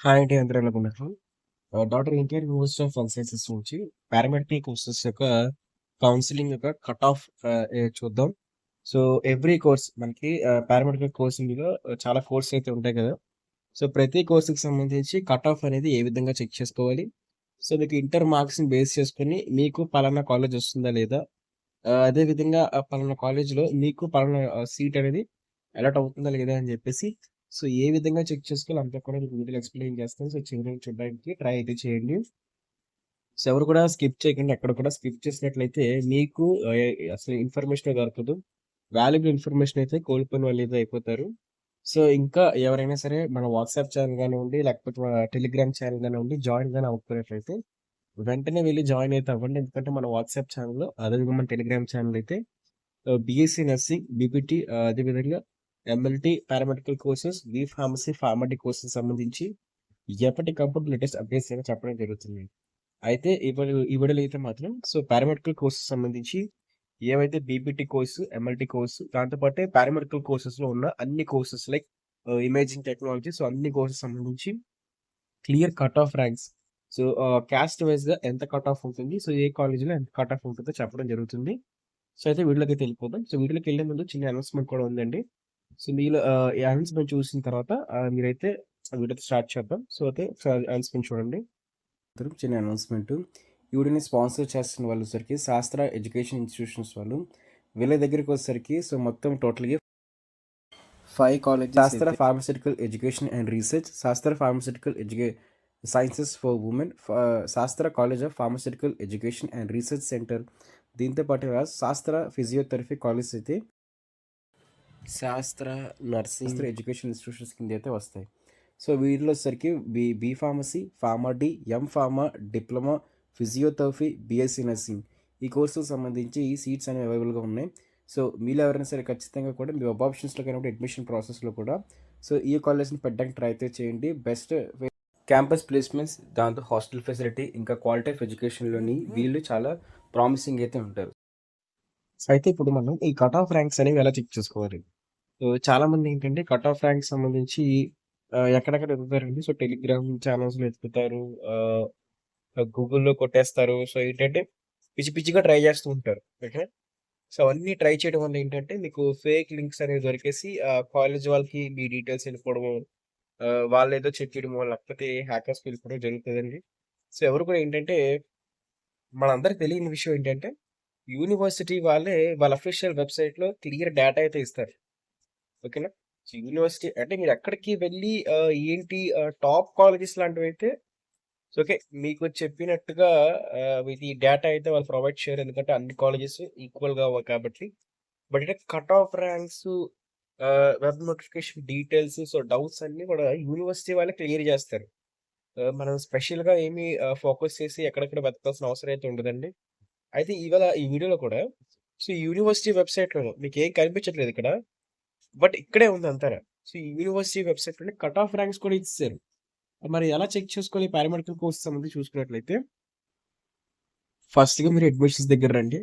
Hi అండి, అందరూ ఎలాగున్నారు? Doctor NTR university of health sciences నుంచి పారామెడికల్ కోర్సెస్ యొక్క కౌన్సిలింగ్ యొక్క కట్ ఆఫ్ చూద్దాం. సో ఎవ్రీ కోర్స్ మనకి పారామెడికల్ కోర్సింగ్‌లో చాలా కోర్స్ అయితే ఉంటాయి కదా! సో ప్రతి కోర్స్‌కి సంబంధించి కట్ ఆఫ్ అనేది ఏ విధంగా చెక్ చేసుకోవాలి? సో మీకు ఇంటర్ మార్క్స్‌ని బేస్ చేసుకొని మీకు పలానా కాలేజ్ వస్తుందా లేదా? అదే విధంగా పలానా కాలేజ్‌లో మీకు పలానా సీట్ అనేది అలాట్ అవుతుందా లేదా అని చెప్పేసి సో ఏ విధంగా చెక్ చేసుకోవాలో అంతా కూడా మీకు వీడియోలో ఎక్స్‌ప్లెయిన్ చేస్తాను. సో చివరి వరకు చూడడానికి ట్రై అయితే చేయండి. సో ఎవరు కూడా స్కిప్ చేయకండి. ఎక్కడ కూడా స్కిప్ చేసినట్లయితే మీకు అసలు ఇన్ఫర్మేషనే దొరకదు. వాల్యుబుల్ ఇన్ఫర్మేషన్ అయితే కోల్పోయిన వాళ్ళేదో అయిపోతారు. సో ఇంకా ఎవరైనా సరే మన వాట్సాప్ ఛానల్ గానివ్వండి, లేకపోతే మన టెలిగ్రామ్ ఛానల్ గానివ్వండి జాయిన్ గాని అవ్వకపోయినట్లయితే వెంటనే వెళ్లి జాయిన్ అయితే అవ్వండి. ఎందుకంటే మన వాట్సాప్ ఛానల్‌లో అదేవిధంగా మన టెలిగ్రామ్ ఛానల్ అయితే బీఎస్సీ నర్సింగ్, బీపీటీ అదేవిధంగా MLT paramedical courses, B pharmacy, pharm D courses సంబంధించి ఎప్పటికప్పుడు లేటెస్ట్ అప్డేట్స్ అనేవి చెప్పడం జరుగుతుంది. అయితే ఈ వీడియోలో అయితే మాత్రం సో పారామెడికల్ కోర్సెస్ సంబంధించి ఏవైతే బీపీటీ కోర్సు, ఎంఎల్టీ కోర్సు దాంతో పాటే పారామెడికల్ కోర్సెస్‌లో ఉన్న అన్ని courses like imaging technology so అన్ని కోర్సెస్ సంబంధించి clear cut off ranks. So caste వైస్‌గా ఎంత కట్ ఆఫ్ ఉంటుంది? సో ఏ కాలేజ్‌లో ఎంత కట్ ఆఫ్ ఉంటుందో చెప్పడం జరుగుతుంది. సో అయితే వీడియోలోకైతే వెళ్ళిపోదాం. సో వీడియోలోకెళ్ళే ముందు చిన్న అనౌన్స్‌మెంట్ కూడా ఉందండి. సో మీలో ఈ అనౌన్స్‌మెంట్ చూసిన తర్వాత మీరైతే వీడియో స్టార్ట్ చేద్దాం. సో అయితే ఒకసారి అనౌన్స్‌మెంట్ చూడండి. చిన్న అనౌన్స్‌మెంట్. ఈ వీడియోని స్పాన్సర్ చేస్తున్న వాళ్ళు వచ్చేసరికి శాస్త్ర ఎడ్యుకేషన్ ఇన్‌స్టిట్యూషన్స్ వాళ్ళు. వీళ్ళ దగ్గరికొచ్చేసరికి సో మొత్తం టోటల్‌గా 5 కాలేజెస్ శాస్త్ర అయితే ఫార్మాస్యూటికల్ ఎడ్యుకేషన్ అండ్ రీసెర్చ్, శాస్త్ర ఫార్మాస్యూటికల్ సైన్సెస్ ఫర్ వుమెన్, శాస్త్ర college of pharmaceutical education and research centre. దీంతో పాటుగా శాస్త్ర ఫిజియోథెరపీ కాలేజ్ అయితే శాస్త్ర నర్సింగ్ ఎడ్యుకేషన్ ఇన్స్టిట్యూషన్స్ కింద అయితే వస్తాయి. సో వీటిలో వచ్చేసరికి B pharmacy, pharma D, M pharma, diploma, physiotherapy, BSc nursing ఈ కోర్సులకు సంబంధించి ఈ సీట్స్ అనేవి అవైలబుల్గా ఉన్నాయి. సో మీలో ఎవరైనా సరే ఖచ్చితంగా కూడా మీ వెబ్ ఆప్షన్స్లో కానీ అడ్మిషన్ ప్రాసెస్లో కూడా సో ఈ కాలేజ్ని పెట్టడానికి ట్రై అయితే చేయండి. బెస్ట్ క్యాంపస్ ప్లేస్మెంట్స్, దాంతో హాస్టల్ ఫెసిలిటీ, ఇంకా క్వాలిటీ ఆఫ్ ఎడ్యుకేషన్లోని వీళ్ళు చాలా ప్రామిసింగ్ అయితే ఉంటారు. సో అయితే ఇప్పుడు మనం ఈ కట్ ఆఫ్ ర్యాంక్స్ అనేవి ఎలా చెక్ చేసుకోవాలి? సో చాలా మంది ఏంటంటే కట్ ఆఫ్ ర్యాంక్ సంబంధించి ఎక్కడెక్కడ ఎతుకుతారండి. సో టెలిగ్రామ్ ఛానల్స్‌లో ఎతుకుతారు. ఆహ్, గూగుల్‌లో కొట్టేస్తారు. సో ఏంటంటే పిచ్చి పిచ్చిగా ట్రై చేస్తూ ఉంటారు. ఓకే. సో అవన్నీ ట్రై చేయడం వల్ల ఏంటంటే మీకు ఫేక్ లింక్స్ అనేవి దొరికేసి కాలేజ్ వాళ్ళకి మీ డీటెయిల్స్ వెళ్ళిపోవడము, వాళ్ళేదో చెప్పియడమో లేకపోతే హ్యాకర్స్‌కి వెళ్ళిపోవడం జరుగుతదండి. సో ఎవరు కూడా ఏంటంటే మనందరికి తెలియని విషయం ఏంటంటే యూనివర్సిటీ వాళ్ళే వాళ్ళ అఫీషియల్ వెబ్‌సైట్‌లో క్లియర్ డేటా అయితే ఇస్తారు. ఓకేనా. సో యూనివర్సిటీ అంటే మీరెక్కడికి వెళ్లి ఏంటి టాప్ కాలేజెస్ లాంటివైతే సో ఓకే. మీకు చెప్పినట్టుగా ఇది డేటా అయితే వాళ్ళు ప్రొవైడ్ చేయరు. ఎందుకంటే అన్ని కాలేజెస్ ఈక్వల్‌గా కాబట్టి. బట్ అంటే cut off ranks, web notification details, so doubts అన్నీ కూడా యూనివర్సిటీ వాళ్ళే క్లియర్ చేస్తారు. మనం స్పెషల్‌గా ఏమి ఫోకస్ చేసి ఎక్కడెక్కడ వెతకాల్సిన అవసరం అయితే ఉండదండి. అయితే ఇవాళ ఈ వీడియోలో కూడా సో యూనివర్సిటీ వెబ్‌సైట్‌లో మీకేం కనిపించట్లేదు ఇక్కడ. బట్ ఇక్కడే ఉంది అంతాన. సో, ఈ యూనివర్సిటీ వెబ్‌సైట్‌లోనే కట్ ఆఫ్ ర్యాంక్స్ కూడా ఇచ్చేసారు. మరి ఎలా చెక్ చేసుకోవాలి పారామెడికల్ కోర్స్ సంబంధించి చూసుకున్నట్లయితే, ఫస్ట్‌గా మీరు అడ్మిషన్స్ దగ్గర రండి.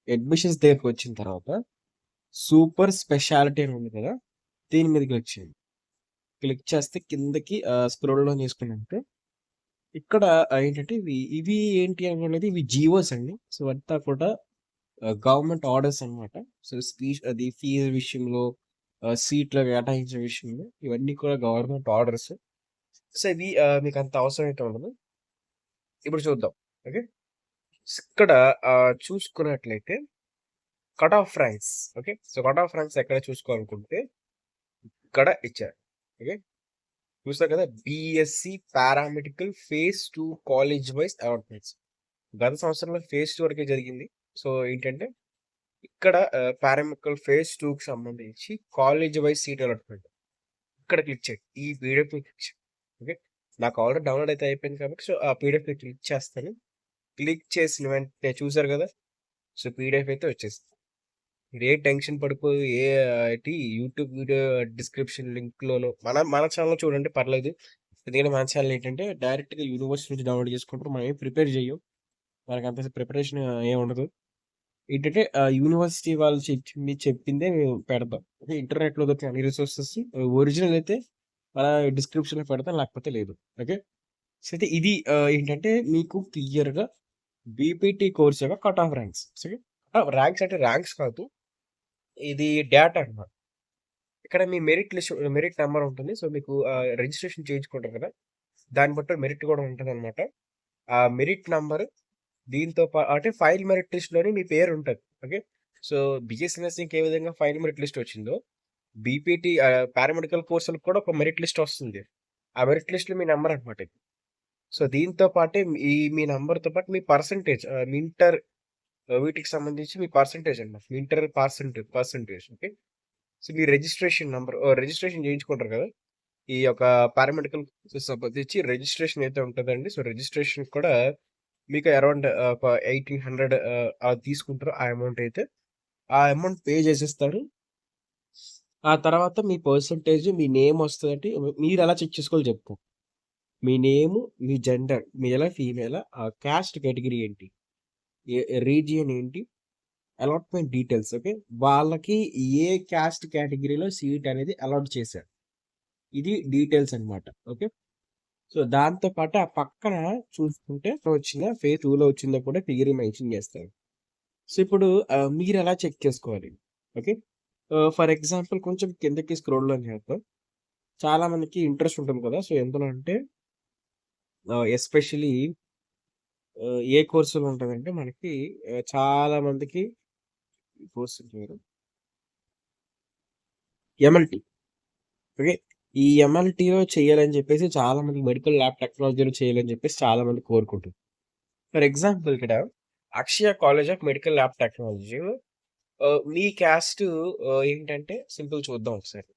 అడ్మిషన్స్ దగ్గరకొచ్చిన తర్వాత సూపర్ స్పెషాలిటీ అని ఉంది కదా! దీని మీద క్లిక్ చేయండి. క్లిక్ చేస్తే కిందకి స్క్రోల్ డౌన్ చేసుకున్నామంటే ఇక్కడ ఏంటంటే ఇవి ఏంటి అనేది ఇవి జీవోస్ అండి. సో, అంతా కూడా గవర్నమెంట్ ఆర్డర్స్ అన్నమాట. సో, అది ఫీజు విషయంలో, సీట్‌ల కేటాయించే విషయంలో ఇవన్నీ కూడా గవర్నమెంట్ ఆర్డర్స్. సో, ఇవి మీకంత అవసరం అయితే ఉండదు. ఇప్పుడు చూద్దాం. ఓకే. ఇక్కడ చూసుకున్నట్లయితే cut off ranks. Okay. So, cut off ranks ఎక్కడ చూసుకోవాలనుకుంటే ఇక్కడ ఇచ్చారు. ఓకే. చూసారు కదా! BSc paramedical phase 2 college wise allotments. గత సంవత్సరంలో ఫేజ్ 2 వరకే జరిగింది. సో, ఏంటంటే ఇక్కడ పారామెడికల్ ఫేజ్ 2కి సంబంధించి కాలేజ్ వైస్ సీట్ అలాట్‌మెంట్. ఇక్కడ క్లిక్ చేయండి. ఈ పీడిఎఫ్‌ని క్లిక్ చేయండి. ఓకే. నాకు ఆల్రెడీ డౌన్‌లోడ్ అయితే అయిపోయింది కాబట్టి సో, ఆ పీడిఎఫ్‌ని క్లిక్ చేస్తాను. క్లిక్ చేసిన వెంటనే చూసారు కదా! సో, పీడిఎఫ్ అయితే వచ్చేసింది. మీరే టెన్షన్ పడిపోయి యూట్యూబ్ వీడియో డిస్క్రిప్షన్ లింక్‌లోను మన మన ఛానెల్‌లో చూడండి పర్లేదు. ఎందుకంటే మన ఛానెల్ ఏంటంటే డైరెక్ట్‌గా యూనివర్సిటీ నుంచి డౌన్‌లోడ్ చేసుకుంటారు. మనం ఏం ప్రిపేర్ చెయ్యం. మనకంత ప్రిపరేషన్ ఏం ఉండదు. ఏంటంటే యూనివర్సిటీ వాళ్ళు చెప్పిందే మేము పెడతాం. అంటే ఇంటర్నెట్‌లో దొరికే అన్ని రిసోర్సెస్ ఒరిజినల్ అయితే అలా డిస్క్రిప్షన్‌లో పెడతాను. లేకపోతే లేదు. ఓకే. సో, అయితే ఇది ఏంటంటే మీకు క్లియర్‌గా బీపీటీ కోర్స్ యొక్క కట్ ఆఫ్ ర్యాంక్స్. సరే. ర్యాంక్స్ అంటే ర్యాంక్స్ కాదు. ఇది డేటా అన్నమాట. ఇక్కడ మీ మెరిట్ నంబర్ ఉంటుంది. సో, మీకు రిజిస్ట్రేషన్ చేయించుకుంటారు కదా! దాన్ని బట్టి మెరిట్ కూడా ఉంటదనమాట. ఆ మెరిట్ నంబర్ దీంతో అంటే ఫైనల్ మెరిట్ లిస్ట్‌లోని మీ పేరు ఉంటది. ఓకే. సో, బీఎస్సీ నర్సింగ్‌కి ఏ విధంగా ఫైనల్ మెరిట్ లిస్ట్ వచ్చిందో, బీపీటీ పారామెడికల్ కోర్సులకు కూడా ఒక మెరిట్ లిస్ట్ వస్తుంది. ఆ మెరిట్ లిస్ట్‌లో మీ నంబర్ అనమాట ఇది. సో, దీంతో పాటే మీ నంబర్‌తో పాటు మీ పర్సెంటేజ్ మీ ఇంటర్ వీటికి సంబంధించి మీ పర్సెంటేజ్ అన్నమాట. మీ ఇంటర్ పర్సెంటేజ్ ఓకే. సో, మీ రిజిస్ట్రేషన్ నంబర్ రిజిస్ట్రేషన్ చేయించుకుంటారు కదా! ఈ యొక్క పారామెడికల్ సంబంధించి రిజిస్ట్రేషన్ అయితే ఉంటదండి. సో, రిజిస్ట్రేషన్ కూడా మీకు అరౌండ్ ఒక 1800 అలా తీసుకుంటారు ఆ అమౌంట్ అయితే. ఆ అమౌంట్ పే చేసేస్తారు. ఆ తర్వాత మీ పర్సెంటేజ్, మీ నేమ్ వస్తదండి. మీరెలా చెక్ చేసుకోవాలో చెప్తా. మీ నేము, మీ జెండర్ మేలా? ఫీమేలా? కాస్ట్ కేటగరీ ఏంటి? రీజియన్ ఏంటి? Allotment details okay. వాళ్ళకి ఏ కాస్ట్ కేటగరీలో సీట్ అనేది అలాట్ చేశారు. ఇది డీటెయిల్స్ అన్నమాట. ఓకే. సో, దాంతో పాటు ఆ పక్కన చూసుకుంటే వచ్చిందా ఫేజ్ 2లో వచ్చిందో కూడా క్లియర్‌గా మెన్షన్ చేస్తారు. సో, ఇప్పుడు మీరెలా చెక్ చేసుకోవాలి? ఓకే. ఫర్ ఎగ్జాంపుల్ కొంచెం కిందకి స్క్రోల్ డౌన్ చేద్దాం. చాలా మందికి ఇంట్రెస్ట్ ఉంటుంది కదా! సో, ఎందులో అంటే ఎస్పెషల్లీ ఏ కోర్సులో ఉంటదంటే మనకి చాలా మందికి ఈ కోర్స్ పేరు ఎంఎల్‌టి. ఓకే. ఈ ఎంఎల్‌టిలో చేయాలని చెప్పేసి చాలా మంది మెడికల్ ల్యాబ్ టెక్నాలజీలో చేయాలని చెప్పేసి చాలా మంది కోరుకుంటారు. ఫర్ ఎగ్జాంపుల్ ఇక్కడ Akshaya college of medical lab technology మీ క్యాస్ట్ ఏంటంటే సింపుల్ చూద్దాం ఒకసారి.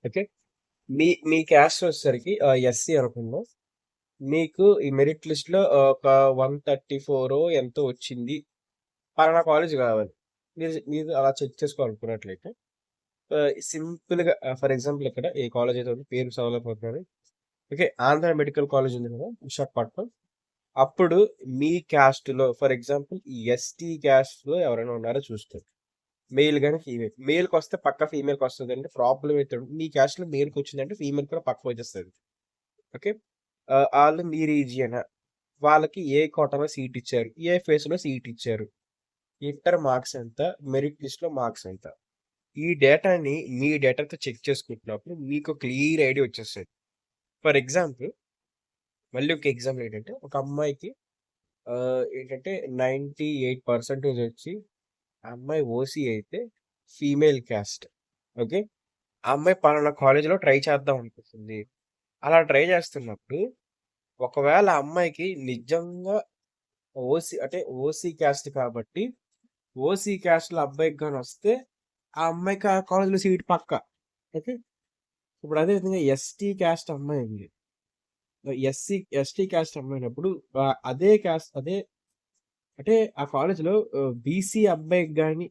ఓకే. మీ క్యాస్ట్ వచ్చేసరికి ఎస్సీ అనుకుందాం. మీకు ఈ మెరిట్ లిస్ట్‌లో ఒక 134 ఎంతో వచ్చింది. పలానా కాలేజ్ కావాలి. మీరు అలా చెక్ చేసుకోవాలనుకున్నట్లయితే సింపుల్‌గా ఫర్ ఎగ్జాంపుల్ ఇక్కడ ఏ కాలేజ్ అయితే ఉందో పేరు చదవలేకపోతున్నాను. ఓకే. ఆంధ్ర మెడికల్ కాలేజ్ ఉంది కదా! విశాఖపట్నం. అప్పుడు మీ క్యాస్ట్‌లో ఫర్ ఎగ్జాంపుల్ ఈ ఎస్టీ క్యాస్ట్‌లో ఎవరైనా ఉన్నారో చూసుకోండి. మేల్ గాని, ఫీమేల్. మేల్‌కొస్తే పక్కా ఫీమేల్‌కొస్తదండి. ప్రాబ్లమ్ అయితే మీ క్యాస్ట్‌లో మేల్‌కొచ్చిందంటే ఫీమేల్ కూడా పక్కా వచ్చేస్తది. ఓకే. ఆళ్ళు మీ రీజియనా? వాళ్ళకి ఏ కోటాలో సీట్ ఇచ్చారు? ఏ ఫేస్‌లో సీట్ ఇచ్చారు? ఇంటర్ మార్క్స్ ఎంత? మెరిట్ లిస్ట్‌లో మార్క్స్ ఎంత? ఈ డేటాని మీ డేటాతో చెక్ చేసుకుంటున్నప్పుడు మీకు క్లియర్ ఐడియా వచ్చేస్తది. ఫర్ ఎగ్జాంపుల్ మళ్ళీ ఒక ఎగ్జాంపుల్ ఏంటంటే ఒక అమ్మాయికి ఏంటంటే 98% వచ్చి ఆ అమ్మాయి ఓసీ అయితే ఫీమేల్ క్యాస్ట్. ఓకే. ఆ అమ్మాయి పలానా కాలేజ్‌లో ట్రై చేద్దాం అనుకుంటుంది. అలా ట్రై చేస్తున్నప్పుడు ఒకవేళ ఆ అమ్మాయికి నిజంగా ఓసీ అంటే ఓసీ క్యాస్ట్ కాబట్టి ఓసీ క్యాస్ట్‌లో అబ్బాయికి గాని వస్తే ఆ అమ్మాయికి ఆ కాలేజ్‌లో సీట్ పక్కా. ఓకే. ఇప్పుడు అదే విధంగా ఎస్టీ క్యాస్ట్ అమ్మాయి ఉంది. ఎస్టీ క్యాస్ట్ అమ్మాయినప్పుడు అదే అంటే ఆ కాలేజ్‌లో బీసీ అబ్బాయికి గాని,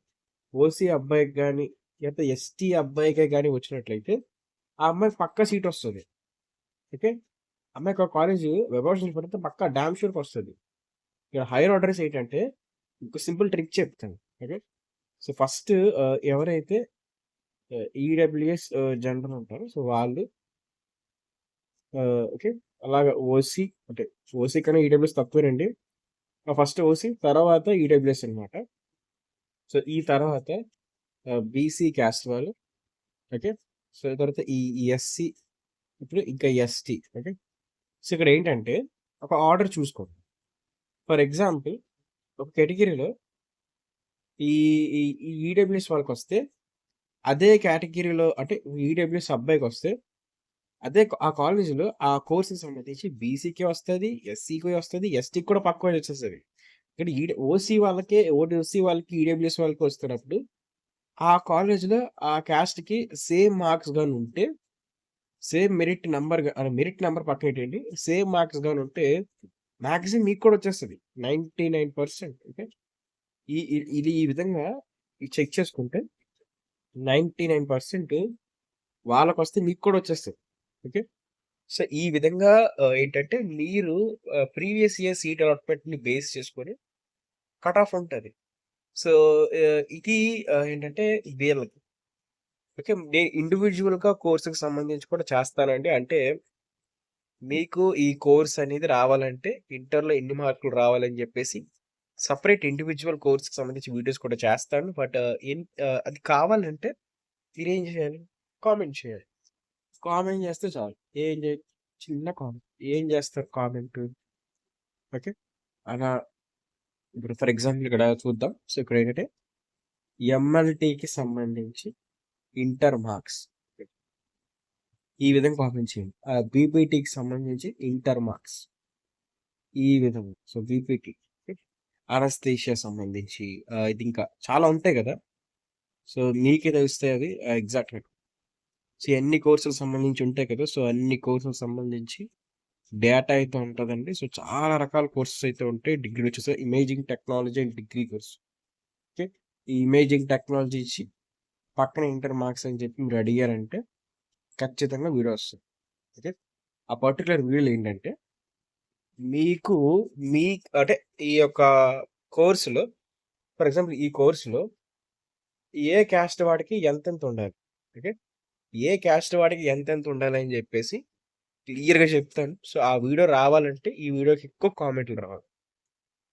ఓసీ అబ్బాయికి గాని, లేకపోతే ఎస్టీ అబ్బాయికే గాని వచ్చినట్లయితే, ఆ అమ్మాయికి పక్కా సీటొస్తది. ఓకే. అమ్మాయికి ఆ కాలేజు వెబోషన్ పడితే పక్కా డామ్ షూర్‌కొస్తది. ఇక్కడ హైయర్ ఆర్డర్స్ ఏంటంటే, ఒక సింపుల్ ట్రిక్ చెప్తాను. ఓకే. సో, ఫస్ట్ ఎవరైతే ఈడబ్ల్యూఎస్ జనరల్ ఉంటారో, సో, వాళ్ళు ఓకే. అలాగా ఓసీ అంటే ఓసీ కన్నా ఈడబ్ల్యూఎస్ తక్కువేనండి. ఫస్ట్ ఓసీ తర్వాత ఈడబ్ల్యూఎస్ అనమాట. సో, ఈ తర్వాత బీసీ క్యాస్ట్ వాళ్ళు ఓకే. సో, తర్వాత ఈ ఎస్సీ ఇప్పుడు ఇంకా ఎస్టీ ఓకే. సో, ఇక్కడ ఏంటంటే ఒక ఆర్డర్ చూసుకోండి. ఫర్ ఎగ్జాంపుల్ ఒక కేటగిరీలో ఈ ఈ ఈ ఈడబ్ల్యూఎస్ వాళ్ళకొస్తే అదే కేటగిరీలో అంటే ఈడబ్ల్యూఎస్ అబ్బాయికొస్తే ఆ కాలేజీలో ఆ కోర్స్‌కి సంబంధించి బీసీకి వస్తది, ఎస్సీకి వస్తది, ఎస్టీకి కూడా పక్కా వచ్చేస్తది. ఇక్కడ ఓసీ వాళ్ళకి, ఈడబ్ల్యూఎస్ వాళ్ళకి వస్తున్నప్పుడు ఆ కాలేజ్‌లో ఆ క్యాస్ట్‌కి సేమ్ మార్క్స్ గాని ఉంటే సేమ్ మెరిట్ నంబర్ పక్కనెట్టేయండి. సేమ్ మార్క్స్ గాని ఉంటే మాక్సిమం మీకు కూడా వచ్చేస్తది. 99% ఓకే. ఇది ఈ విధంగా చెక్ చేసుకుంటే 99% వాళ్ళకొస్తే మీకు కూడా వచ్చేస్తది. ఓకే. సో, ఈ విధంగా ఏంటంటే మీరు ప్రీవియస్ ఇయర్ సీట్ అలాట్‌మెంట్‌ని బేస్ చేసుకొని కట్ ఆఫ్ ఉంటది. సో, ఇది ఏంటంటే వీళ్ళకి. ఓకే. నేను ఇండివిడ్యువల్‌గా కోర్స్‌కి సంబంధించి కూడా చేస్తానండి. అంటే మీకు ఈ కోర్స్ అనేది రావాలంటే ఇంటర్‌లో ఎన్ని మార్కులు రావాలని జెప్పేసి సెపరేట్ ఇండివిడ్యువల్ కోర్స్‌కి సంబంధించి వీడియోస్ కూడా చేస్తాను. బట్ అది కావాలంటే మీరేం జేయాలి? కామెంట్ చేయాలి. కామెంట్ జేస్తే చాలు. ఏం జే చిన్న కామెంట్. ఏం జేస్తారు కామెంటు? ఓకే. అలా ఇప్పుడు ఫర్ ఎగ్జాంపుల్ ఇక్కడ చూద్దాం. సో, ఇక్కడేంటంటే ఎంఎల్‌టీకి సంబంధించి ఇంటర్ మార్క్స్ ఈ విధంగా కామెంట్ చేయండి. బీపీటీకి సంబంధించి ఇంటర్ మార్క్స్ ఈ విధంగా. సో, బీపీటీ అనస్థీషియా సంబంధించి ఇది ఇంకా చాలా ఉంటాయి గదా! సో, మీకే తెలుస్తాయి అవి ఎగ్జాక్ట్‌గా. సో, ఎన్ని కోర్సులకు సంబంధించి ఉంటాయి కదా! సో, అన్ని కోర్సులకు సంబంధించి డేటా అయితే ఉంటదండి. సో, చాలా రకాల కోర్సెస్ అయితే ఉంటాయి. డిగ్రీ వచ్చేసి imaging technology and degree course. Okay. ఈ ఇమేజింగ్ టెక్నాలజీ ఇచ్చి పక్కన ఇంటర్ మార్క్స్ అని చెప్పి మీరు అడిగారంటే ఖచ్చితంగా వీడియో వస్తది. ఓకే. ఆ పర్టిక్యులర్ వీడియోలో ఏంటంటే మీకు మీ అంటే ఈ యొక్క కోర్స్‌లో ఫర్ ఎగ్జాంపుల్ ఈ కోర్స్‌లో ఏ క్యాస్ట్ వాడికి ఎంతెంత ఉండాలి. ఓకే. ఏ క్యాస్ట్ వాడికి ఎంతెంత ఉండాలని జెప్పేసి క్లియర్‌గా చెప్తాను. సో, ఆ వీడియో రావాలంటే ఈ వీడియోకి ఎక్కువ కామెంట్లు రావాలి.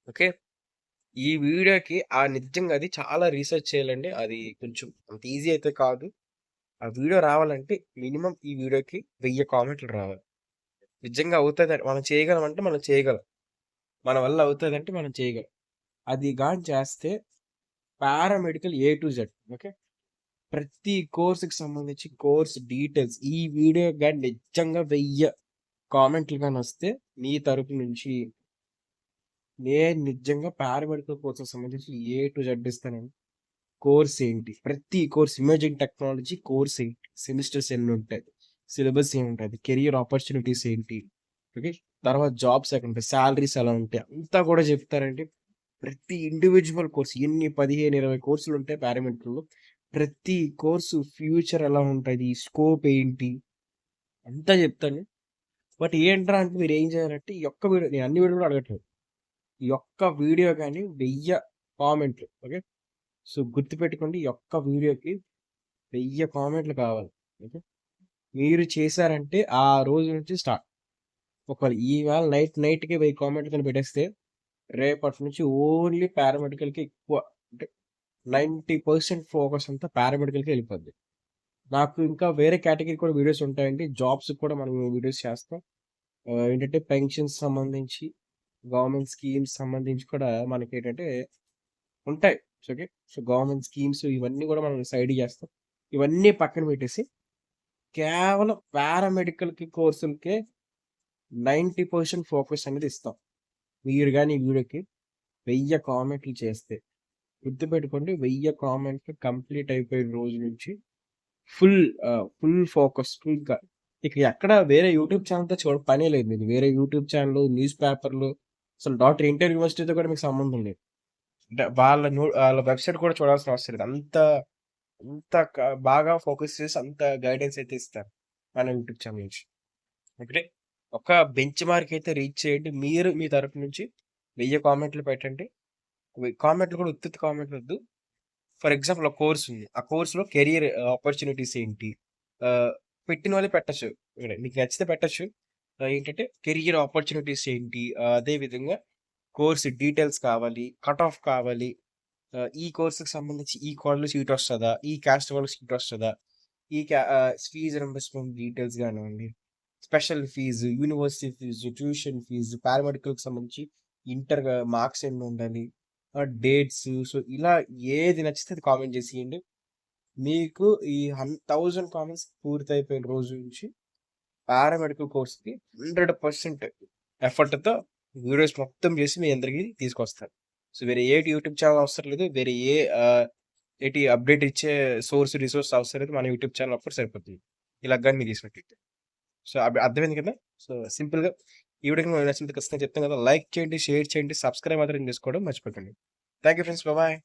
ఓకే. ఈ వీడియోకి నిజంగా అది చాలా రీసెర్చ్ చేయాలండి. అది కొంచెం అంత ఈజీ అయితే కాదు. ఆ వీడియో రావాలంటే మినిమమ్ ఈ వీడియోకి 1000 కామెంట్లు రావాలి. నిజంగా అవుతదని మనం చేయగలం అంటే మనం చేయగలం. మన వల్ల అవుతదంటే మనం చేయగలం. అది గాని చేస్తే paramedical A to Z okay. ప్రతి కోర్స్‌కి సంబంధించి కోర్స్ డీటెయిల్స్ ఈ వీడియో గాని నిజంగా 1000 కామెంట్లు గానొస్తే మీ తరపు నుంచి నేను నిజంగా పారామెడికల్ కోర్స్‌కి సంబంధించి ఏ టు జెడ్ ఇస్తానండి. కోర్స్ ఏంటి? ప్రతి కోర్స్ ఇమేజింగ్ టెక్నాలజీ కోర్స్ ఏంటి? సెమిస్టర్స్ ఎన్నుంటాయి? సిలబస్ ఏముంటది? కెరియర్ ఆపర్చునిటీస్ ఏంటి? ఓకే. తర్వాత జాబ్స్ ఎక్కడుంటాయి? సాలరీస్ ఎలా ఉంటాయి? అంతా కూడా చెప్తారండి. ప్రతి ఇండివిడ్యువల్ కోర్స్ ఎన్ని 15, 20 కోర్సులుంటాయి పారామెడికల్‌లో. ప్రతి కోర్సు ఫ్యూచర్ ఎలా ఉంటది? స్కోప్ ఏంటి? అంతా చెప్తాను. బట్ ఏంట్రా అంటే మీరేం చేయాలంటే ఈ ఒక్క వీడియో నేను అన్ని వీడియోలు కూడా అడగట్లేదు. ఈ ఒక్క వీడియో గాని 1000 కామెంట్లు. ఓకే. సో, గుర్తుపెట్టుకోండి ఈ ఒక్క వీడియోకి 1000 కామెంట్లు కావాలి. ఓకే. మీరు చేశారంటే ఆ రోజు నుంచి స్టార్ట్. ఒకవేళ ఈవేళ నైట్‌కి 1000 కామెంట్లు గాని పెట్టేస్తే రేపటి నుంచి ఓన్లీ పారామెడికల్‌కి ఎక్కువ అంటే 90% ఫోకస్ అంతా పారామెడికల్‌కే ఎళ్ళిపోద్ది. నాకు ఇంకా వేరే కేటగరీ కూడా వీడియోస్ ఉంటాయండి. జాబ్స్‌కి కూడా మనం వీడియోస్ చేస్తాం. ఏంటంటే పెన్షన్స్ సంబంధించి, గవర్నమెంట్ స్కీమ్స్ సంబంధించి కూడా మనకేంటంటే ఉంటాయి. ఓకే. సో, గవర్నమెంట్ స్కీమ్స్ ఇవన్నీ గూడా మనం సైడ్‌కి జేస్తాం. ఇవన్నీ పక్కన పెట్టేసి కేవలం పారామెడికల్‌కి కోర్సులకే 90% ఫోకస్ అనేది ఇస్తాం. మీరు గాని ఈ వీడియోకి 1000 కామెంట్లు చేస్తే గుర్తుపెట్టుకోండి 1000 కామెంట్లు కంప్లీట్ అయిపోయిన రోజు నుంచి ఫుల్ ఫోకస్ ఫుల్‌గా ఇక ఎక్కడ వేరే యూట్యూబ్ ఛానెల్‌తో పనే లేదు మీకు. వేరే యూట్యూబ్ ఛానెల్, న్యూస్ పేపర్‌లు అసలు డాక్టర్ ఎన్టీఆర్ యూనివర్సిటీతో కూడా మీకు సంబంధం లేదు. అంటే వాళ్ళ వెబ్‌సైట్ కూడా చూడాల్సిన అవసరం లేదు. అంత అంత బాగా ఫోకస్ చేసి అంత గైడెన్స్ అయితే ఇస్తారు. మన యూట్యూబ్ ఛానెల్ నుంచి. ఒకటే ఒక బెంచ్ మార్క్ అయితే రీచ్ చేయండి. మీరు మీ తరపు నుంచి 1000 కామెంట్లు పెట్టండి. కామెంట్లు కూడా ఉత్తుత్తి కామెంట్లు వద్దు. ఫర్ ఎగ్జాంపుల్ ఒక కోర్స్ ఉంది. ఆ కోర్స్‌లో కెరియర్ ఆపర్చునిటీస్ ఏంటి? ఆహ్, పెట్టిన వాళ్ళే పెట్టొచ్చు. ఇక్కడ మీకు నచ్చితే పెట్టొచ్చు. ఏంటంటే కెరియర్ ఆపర్చునిటీస్ ఏంటి? అదే విధంగా కోర్స్ డీటెయిల్స్ కావాలి. కట్ ఆఫ్ కావాలి. ఈ కోర్స్‌కి సంబంధించి ఈ కాలేజ్‌లో సీట్ వస్తదా? ఈ కాస్ట్ వాళ్ళకి సీట్ వస్తదా? ఫీజ్ రింబర్స్‌మెంట్ డీటెయిల్స్ గానివ్వండి, special fee, university fee, tuition fee, పారామెడికల్‌కి సంబంధించి ఇంటర్ మార్క్స్ ఎన్నుండాలి? డేట్స్ సో, ఇలా ఏది నచ్చితే అది కామెంట్ చేసేయండి. మీకు ఈ 1000 కామెంట్స్ పూర్తయిపోయిన రోజు నుంచి పారామెడికల్ కోర్స్‌కి 100% ఎఫర్ట్‌తో వీడియోస్ మొత్తం చేసి మీ అందరికి తీసుకొస్తాను. సో, వేరే యూట్యూబ్ ఛానెల్ అవసరం లేదు. వేరే అప్డేట్ ఇచ్చే రిసోర్స్ అవసరం లేదు. మన యూట్యూబ్ ఛానెల్ ఒక్కటి సరిపోతుంది. ఇలాగ గాని మీరు చేసినట్టయితే. సో, అర్థమైంది కదా! సో, సింపుల్‌గా ఈ వీడియో మీకు నచ్చినట్లయితే ఖచ్చితంగా చెప్తాను కదా! లైక్ చేయండి, షేర్ చేయండి, సబ్స్క్రైబ్ మాత్రం చేసుకోవడం మర్చిపోకండి. Thank you friends. బాయ్.